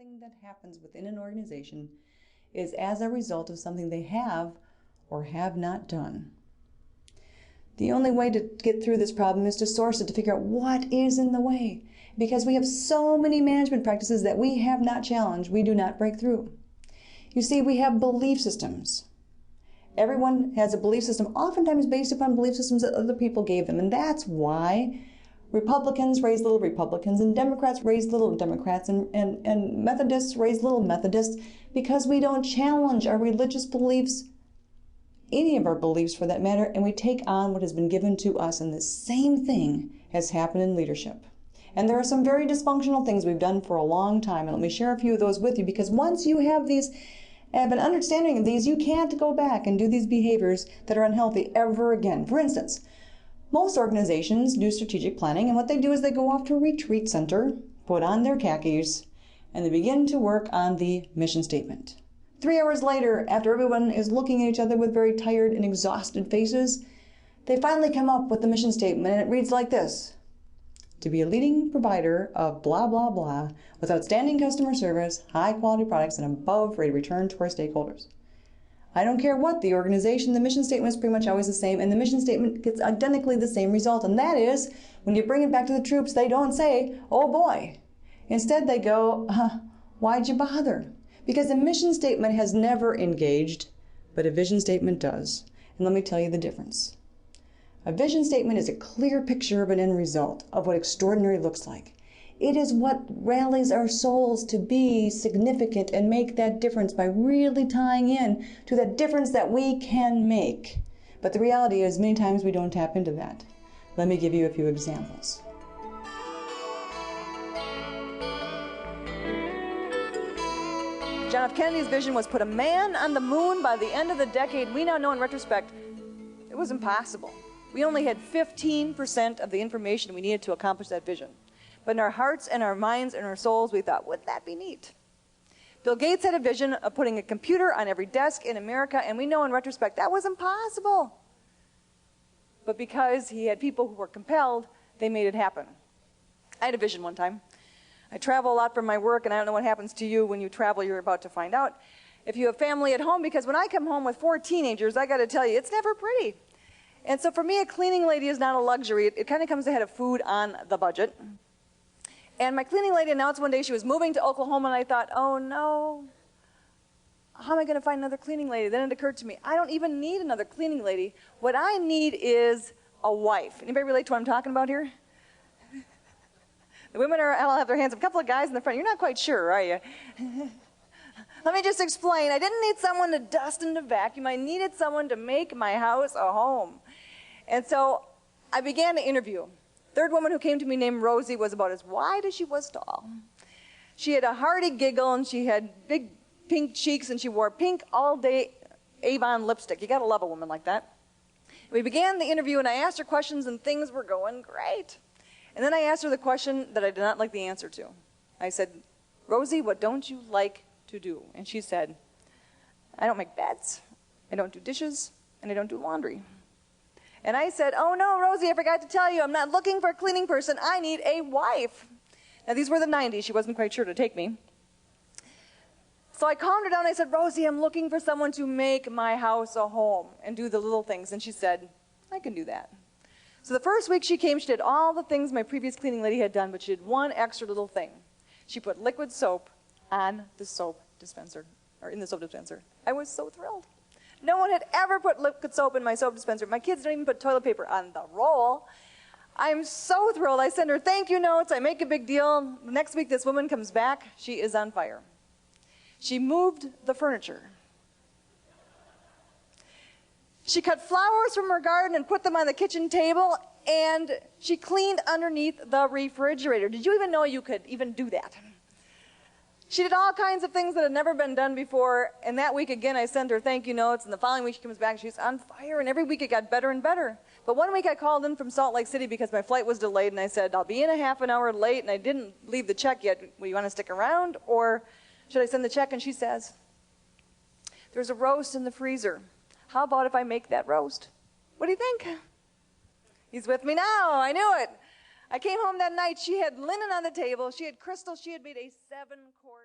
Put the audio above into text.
everything that happens within an organization is as a result of something they have or have not done. The only way to get through this problem is to source it, to figure out what is in the way. Because we have so many management practices that we have not challenged, we do not break through. You see, we have belief systems. Everyone has a belief system, oftentimes based upon belief systems that other people gave them. And that's why Republicans raise little Republicans, and Democrats raise little Democrats, and Methodists raise little Methodists, because we don't challenge our religious beliefs, any of our beliefs for that matter, and we take on what has been given to us. And the same thing has happened in leadership. And there are some very dysfunctional things we've done for a long time, and let me share a few of those with you, because once you have an understanding of these, you can't go back and do these behaviors that are unhealthy ever again. For instance, most organizations do strategic planning, and what they do is they go off to a retreat center, put on their khakis, and they begin to work on the mission statement. 3 hours later, after everyone is looking at each other with very tired and exhausted faces, they finally come up with the mission statement, and it reads like this: to be a leading provider of blah, blah, blah, with outstanding customer service, high-quality products, and above rate of return to our stakeholders. I don't care what the organization, the mission statement is pretty much always the same, and the mission statement gets identically the same result, and that is, when you bring it back to the troops, they don't say, oh boy. Instead, they go, why'd you bother? Because the mission statement has never engaged, but a vision statement does. And let me tell you the difference. A vision statement is a clear picture of an end result, of what extraordinary looks like. It is what rallies our souls to be significant and make that difference by really tying in to that difference that we can make. But the reality is, many times we don't tap into that. Let me give you a few examples. John F. Kennedy's vision was put a man on the moon by the end of the decade. We now know in retrospect, it was impossible. We only had 15% of the information we needed to accomplish that vision. But in our hearts and our minds and our souls, we thought, wouldn't that be neat? Bill Gates had a vision of putting a computer on every desk in America, and we know in retrospect that was impossible. But because he had people who were compelled, they made it happen. I had a vision one time. I travel a lot for my work, and I don't know what happens to you when you travel. You're about to find out. If you have family at home, because when I come home with 4 teenagers, I got to tell you, it's never pretty. And so for me, a cleaning lady is not a luxury. It kind of comes ahead of food on the budget. And my cleaning lady announced one day she was moving to Oklahoma, and I thought, oh no, how am I going to find another cleaning lady? Then it occurred to me, I don't even need another cleaning lady. What I need is a wife. Anybody relate to what I'm talking about here? The women all have their hands up. A couple of guys in the front. You're not quite sure, are you? Let me just explain. I didn't need someone to dust and to vacuum. I needed someone to make my house a home. And so I began to interview. Third woman who came to me named Rosie was about as wide as she was tall. She had a hearty giggle, and she had big pink cheeks, and she wore pink all-day Avon lipstick. You got to love a woman like that. We began the interview, and I asked her questions, and things were going great. And then I asked her the question that I did not like the answer to. I said, Rosie, what don't you like to do? And she said, I don't make beds, I don't do dishes, and I don't do laundry. And I said, oh no, Rosie, I forgot to tell you, I'm not looking for a cleaning person, I need a wife. Now these were the 90s, she wasn't quite sure to take me. So I calmed her down, I said, Rosie, I'm looking for someone to make my house a home and do the little things. And she said, I can do that. So the first week she came, she did all the things my previous cleaning lady had done, but she did one extra little thing. She put liquid soap on the soap dispenser, or in the soap dispenser. I was so thrilled. No one had ever put liquid soap in my soap dispenser. My kids don't even put toilet paper on the roll. I'm so thrilled. I send her thank you notes. I make a big deal. Next week this woman comes back. She is on fire. She moved the furniture. She cut flowers from her garden and put them on the kitchen table, and she cleaned underneath the refrigerator. Did you even know you could even do that? She did all kinds of things that had never been done before, and that week again I sent her thank you notes, and the following week she comes back and she's on fire, and every week it got better and better. But one week I called in from Salt Lake City because my flight was delayed, and I said, I'll be in a half an hour late, and I didn't leave the check yet. Will you want to stick around, or should I send the check? And she says, there's a roast in the freezer. How about if I make that roast? What do you think? He's with me now. I knew it. I came home that night. She had linen on the table. She had crystals. She had made a 7-course